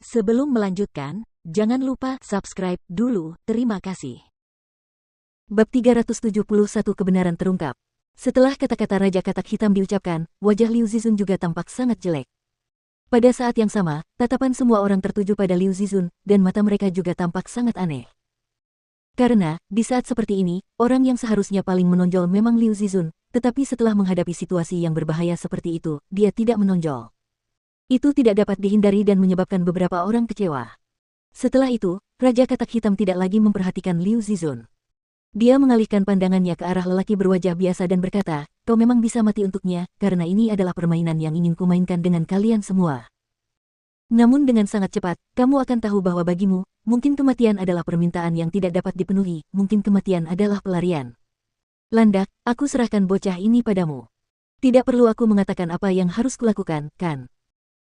Sebelum melanjutkan, jangan lupa subscribe dulu, terima kasih. Bab 371 kebenaran terungkap. Setelah kata-kata Raja Katak Hitam diucapkan, wajah Liu Zizun juga tampak sangat jelek. Pada saat yang sama, tatapan semua orang tertuju pada Liu Zizun, dan mata mereka juga tampak sangat aneh. Karena, di saat seperti ini, orang yang seharusnya paling menonjol memang Liu Zizun, tetapi setelah menghadapi situasi yang berbahaya seperti itu, dia tidak menonjol. Itu tidak dapat dihindari dan menyebabkan beberapa orang kecewa. Setelah itu, Raja Katak Hitam tidak lagi memperhatikan Liu Zizun. Dia mengalihkan pandangannya ke arah lelaki berwajah biasa dan berkata, "Kau memang bisa mati untuknya, karena ini adalah permainan yang ingin kumainkan dengan kalian semua. Namun dengan sangat cepat, kamu akan tahu bahwa bagimu, mungkin kematian adalah permintaan yang tidak dapat dipenuhi, mungkin kematian adalah pelarian. Landak, aku serahkan bocah ini padamu. Tidak perlu aku mengatakan apa yang harus kulakukan, kan?"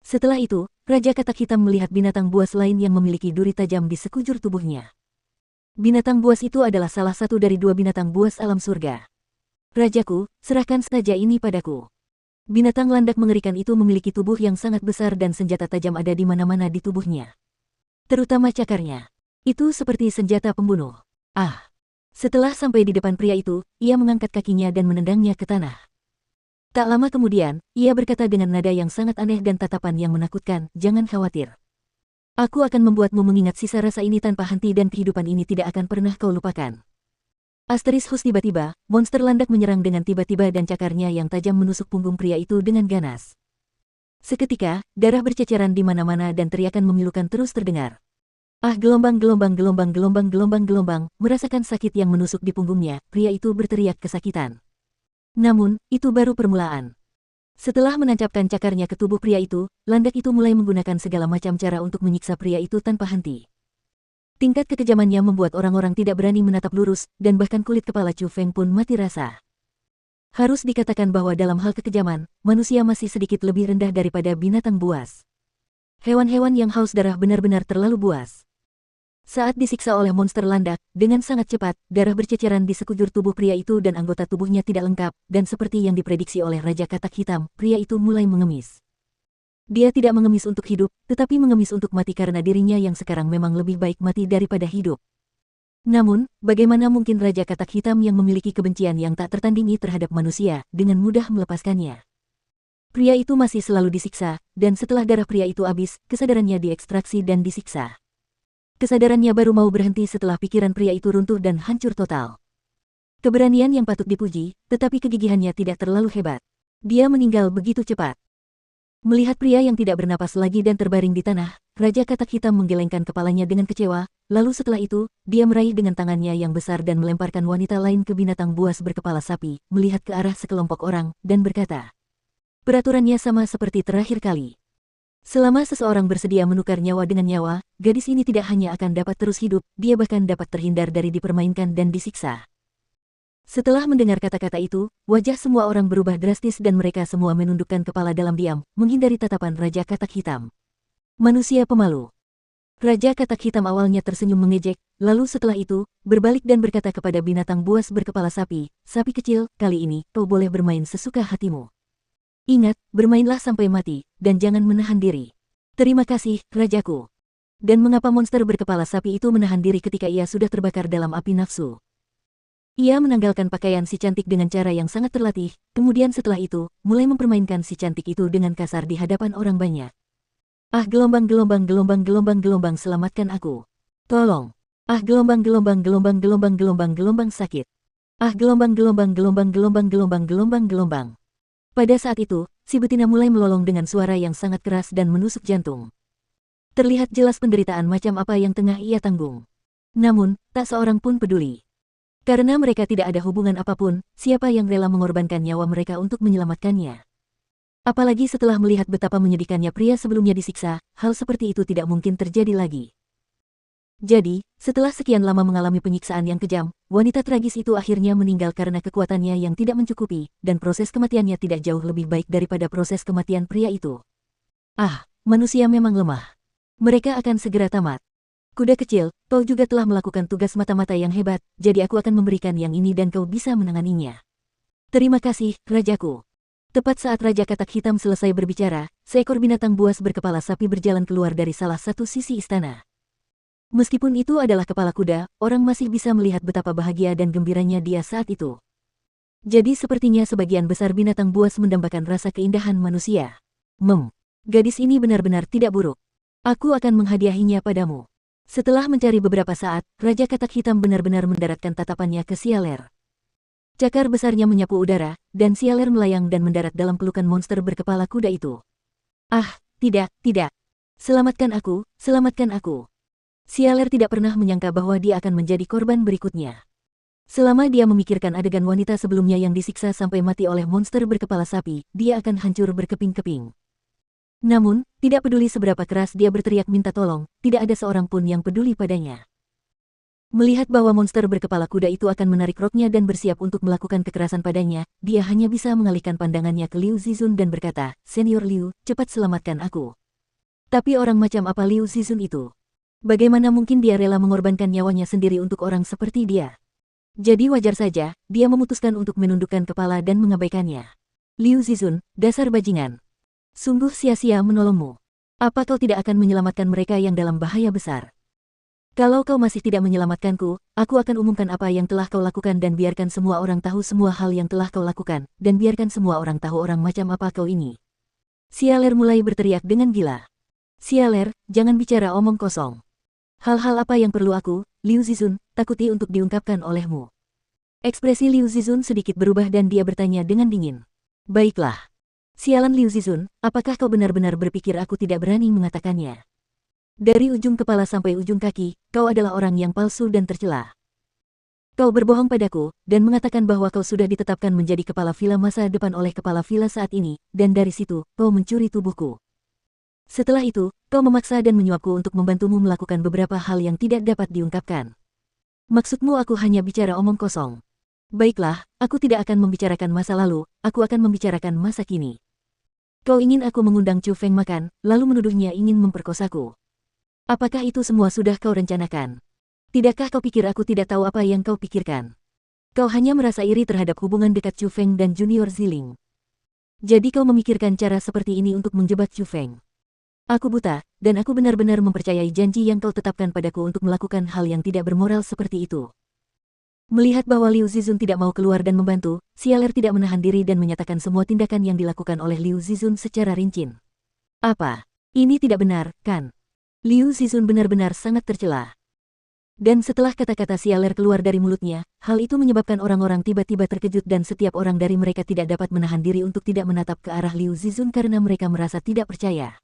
Setelah itu, Raja Katak Hitam melihat binatang buas lain yang memiliki duri tajam di sekujur tubuhnya. Binatang buas itu adalah salah satu dari dua binatang buas alam surga. "Rajaku, serahkan saja ini padaku." Binatang landak mengerikan itu memiliki tubuh yang sangat besar dan senjata tajam ada di mana-mana di tubuhnya. Terutama cakarnya. Itu seperti senjata pembunuh. Ah! Setelah sampai di depan pria itu, ia mengangkat kakinya dan menendangnya ke tanah. Tak lama kemudian, ia berkata dengan nada yang sangat aneh dan tatapan yang menakutkan, "Jangan khawatir. Aku akan membuatmu mengingat sisa rasa ini tanpa henti dan kehidupan ini tidak akan pernah kau lupakan." Hus tiba-tiba, monster landak menyerang dengan tiba-tiba dan cakarnya yang tajam menusuk punggung pria itu dengan ganas. Seketika, darah berceceran di mana-mana dan teriakan memilukan terus terdengar. Ah, gelombang, merasakan sakit yang menusuk di punggungnya, pria itu berteriak kesakitan. Namun, itu baru permulaan. Setelah menancapkan cakarnya ke tubuh pria itu, landak itu mulai menggunakan segala macam cara untuk menyiksa pria itu tanpa henti. Tingkat kekejamannya membuat orang-orang tidak berani menatap lurus, dan bahkan kulit kepala Chu Feng pun mati rasa. Harus dikatakan bahwa dalam hal kekejaman, manusia masih sedikit lebih rendah daripada binatang buas. Hewan-hewan yang haus darah benar-benar terlalu buas. Saat disiksa oleh monster landak, dengan sangat cepat, darah berceceran di sekujur tubuh pria itu dan anggota tubuhnya tidak lengkap, dan seperti yang diprediksi oleh Raja Katak Hitam, pria itu mulai mengemis. Dia tidak mengemis untuk hidup, tetapi mengemis untuk mati karena dirinya yang sekarang memang lebih baik mati daripada hidup. Namun, bagaimana mungkin Raja Katak Hitam yang memiliki kebencian yang tak tertandingi terhadap manusia, dengan mudah melepaskannya? Pria itu masih selalu disiksa, dan setelah darah pria itu habis, kesadarannya diekstraksi dan disiksa. Kesadarannya baru mau berhenti setelah pikiran pria itu runtuh dan hancur total. Keberanian yang patut dipuji, tetapi kegigihannya tidak terlalu hebat. Dia meninggal begitu cepat. Melihat pria yang tidak bernapas lagi dan terbaring di tanah, Raja Katak Hitam menggelengkan kepalanya dengan kecewa, lalu setelah itu, dia meraih dengan tangannya yang besar dan melemparkan wanita lain ke binatang buas berkepala sapi, melihat ke arah sekelompok orang, dan berkata, "Peraturannya sama seperti terakhir kali. Selama seseorang bersedia menukar nyawa dengan nyawa, gadis ini tidak hanya akan dapat terus hidup, dia bahkan dapat terhindar dari dipermainkan dan disiksa." Setelah mendengar kata-kata itu, wajah semua orang berubah drastis dan mereka semua menundukkan kepala dalam diam, menghindari tatapan Raja Katak Hitam. Manusia pemalu. Raja Katak Hitam awalnya tersenyum mengejek, lalu setelah itu, berbalik dan berkata kepada binatang buas berkepala sapi, "Sapi kecil, kali ini, kau boleh bermain sesuka hatimu. Ingat, bermainlah sampai mati, dan jangan menahan diri." "Terima kasih, Rajaku." Dan mengapa monster berkepala sapi itu menahan diri ketika ia sudah terbakar dalam api nafsu? Ia menanggalkan pakaian si cantik dengan cara yang sangat terlatih, kemudian setelah itu, mulai mempermainkan si cantik itu dengan kasar di hadapan orang banyak. "Ah, gelombang, selamatkan aku. Tolong. Ah, gelombang, sakit. Ah, gelombang. Pada saat itu, si betina mulai melolong dengan suara yang sangat keras dan menusuk jantung. Terlihat jelas penderitaan macam apa yang tengah ia tanggung. Namun, tak seorang pun peduli. Karena mereka tidak ada hubungan apapun, siapa yang rela mengorbankan nyawa mereka untuk menyelamatkannya. Apalagi setelah melihat betapa menyedihkannya pria sebelumnya disiksa, hal seperti itu tidak mungkin terjadi lagi. Jadi, setelah sekian lama mengalami penyiksaan yang kejam, wanita tragis itu akhirnya meninggal karena kekuatannya yang tidak mencukupi, dan proses kematiannya tidak jauh lebih baik daripada proses kematian pria itu. Ah, manusia memang lemah. Mereka akan segera tamat. Kuda kecil, kau juga telah melakukan tugas mata-mata yang hebat, jadi aku akan memberikan yang ini dan kau bisa menanganinya. Terima kasih, Rajaku. Tepat saat Raja Katak Hitam selesai berbicara, seekor binatang buas berkepala sapi berjalan keluar dari salah satu sisi istana. Meskipun itu adalah kepala kuda, orang masih bisa melihat betapa bahagia dan gembiranya dia saat itu. Jadi sepertinya sebagian besar binatang buas mendambakan rasa keindahan manusia. Gadis ini benar-benar tidak buruk. Aku akan menghadiahinya padamu. Setelah mencari beberapa saat, Raja Katak Hitam benar-benar mendaratkan tatapannya ke Sialer. Cakar besarnya menyapu udara, dan Sialer melayang dan mendarat dalam pelukan monster berkepala kuda itu. Ah, tidak, tidak. Selamatkan aku, selamatkan aku. Sialer tidak pernah menyangka bahwa dia akan menjadi korban berikutnya. Selama dia memikirkan adegan wanita sebelumnya yang disiksa sampai mati oleh monster berkepala sapi, dia akan hancur berkeping-keping. Namun, tidak peduli seberapa keras dia berteriak minta tolong, tidak ada seorang pun yang peduli padanya. Melihat bahwa monster berkepala kuda itu akan menarik roknya dan bersiap untuk melakukan kekerasan padanya, dia hanya bisa mengalihkan pandangannya ke Liu Zizun dan berkata, "Senior Liu, cepat selamatkan aku." Tapi orang macam apa Liu Zizun itu? Bagaimana mungkin dia rela mengorbankan nyawanya sendiri untuk orang seperti dia? Jadi wajar saja, dia memutuskan untuk menundukkan kepala dan mengabaikannya. Liu Zizun, dasar bajingan. Sungguh sia-sia menolongmu. Apa kau tidak akan menyelamatkan mereka yang dalam bahaya besar? Kalau kau masih tidak menyelamatkanku, aku akan umumkan apa yang telah kau lakukan dan biarkan semua orang tahu semua hal yang telah kau lakukan, dan biarkan semua orang tahu orang macam apa kau ini. Sialer mulai berteriak dengan gila. Sialer, jangan bicara omong kosong. Hal-hal apa yang perlu aku, Liu Zizun, takuti untuk diungkapkan olehmu? Ekspresi Liu Zizun sedikit berubah dan dia bertanya dengan dingin. Baiklah. Sialan Liu Zizun, apakah kau benar-benar berpikir aku tidak berani mengatakannya? Dari ujung kepala sampai ujung kaki, kau adalah orang yang palsu dan tercela. Kau berbohong padaku, dan mengatakan bahwa kau sudah ditetapkan menjadi kepala vila masa depan oleh kepala vila saat ini, dan dari situ, kau mencuri tubuhku. Setelah itu, kau memaksa dan menyuapku untuk membantumu melakukan beberapa hal yang tidak dapat diungkapkan. Maksudmu aku hanya bicara omong kosong. Baiklah, aku tidak akan membicarakan masa lalu, aku akan membicarakan masa kini. Kau ingin aku mengundang Chu Feng makan, lalu menuduhnya ingin memperkosaku. Apakah itu semua sudah kau rencanakan? Tidakkah kau pikir aku tidak tahu apa yang kau pikirkan? Kau hanya merasa iri terhadap hubungan dekat Chu Feng dan Junior Ziling. Jadi kau memikirkan cara seperti ini untuk menjebak Chu Feng. Aku buta, dan aku benar-benar mempercayai janji yang kau tetapkan padaku untuk melakukan hal yang tidak bermoral seperti itu. Melihat bahwa Liu Zizun tidak mau keluar dan membantu, Sialer tidak menahan diri dan menyatakan semua tindakan yang dilakukan oleh Liu Zizun secara rinci. Apa? Ini tidak benar, kan? Liu Zizun benar-benar sangat tercela. Dan setelah kata-kata Sialer keluar dari mulutnya, hal itu menyebabkan orang-orang tiba-tiba terkejut dan setiap orang dari mereka tidak dapat menahan diri untuk tidak menatap ke arah Liu Zizun karena mereka merasa tidak percaya.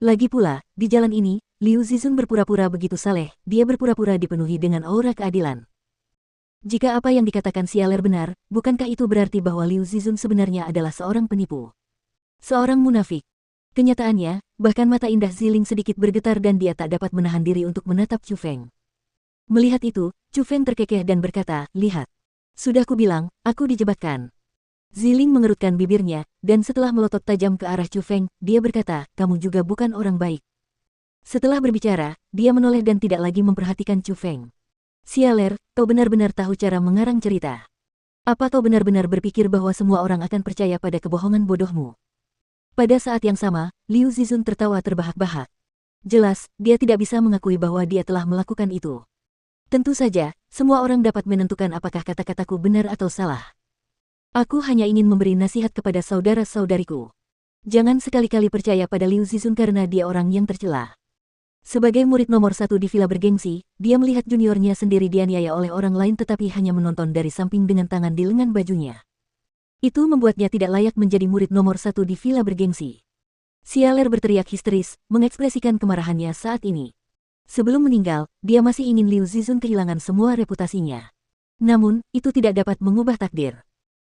Lagi pula, di jalan ini, Liu Zizun berpura-pura begitu saleh, dia berpura-pura dipenuhi dengan aura keadilan. Jika apa yang dikatakan Sialer benar, bukankah itu berarti bahwa Liu Zizun sebenarnya adalah seorang penipu? Seorang munafik. Kenyataannya, bahkan mata indah Ziling sedikit bergetar dan dia tak dapat menahan diri untuk menatap Chu Feng. Melihat itu, Chu Feng terkekeh dan berkata, "Lihat. Sudah kubilang, aku dijebakkan." Ziling mengerutkan bibirnya, dan setelah melotot tajam ke arah Chu Feng, dia berkata, "Kamu juga bukan orang baik." Setelah berbicara, dia menoleh dan tidak lagi memperhatikan Chu Feng. "Sialer, kau benar-benar tahu cara mengarang cerita. Apa kau benar-benar berpikir bahwa semua orang akan percaya pada kebohongan bodohmu?" Pada saat yang sama, Liu Zizun tertawa terbahak-bahak. Jelas, dia tidak bisa mengakui bahwa dia telah melakukan itu. Tentu saja, semua orang dapat menentukan apakah kata-kataku benar atau salah. Aku hanya ingin memberi nasihat kepada saudara-saudariku. Jangan sekali-kali percaya pada Liu Zizun karena dia orang yang tercela. Sebagai murid nomor 1 di villa bergengsi, dia melihat juniornya sendiri dianiaya oleh orang lain tetapi hanya menonton dari samping dengan tangan di lengan bajunya. Itu membuatnya tidak layak menjadi murid nomor 1 di villa bergengsi. Sialer berteriak histeris, mengekspresikan kemarahannya saat ini. Sebelum meninggal, dia masih ingin Liu Zizun kehilangan semua reputasinya. Namun, itu tidak dapat mengubah takdir.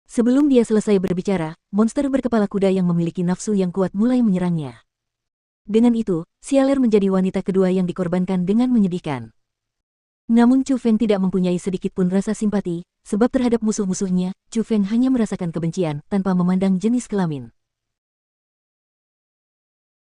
Sebelum dia selesai berbicara, monster berkepala kuda yang memiliki nafsu yang kuat mulai menyerangnya. Dengan itu, Sialer menjadi wanita kedua yang dikorbankan dengan menyedihkan. Namun Chu Feng tidak mempunyai sedikit pun rasa simpati, sebab terhadap musuh-musuhnya, Chu Feng hanya merasakan kebencian tanpa memandang jenis kelamin.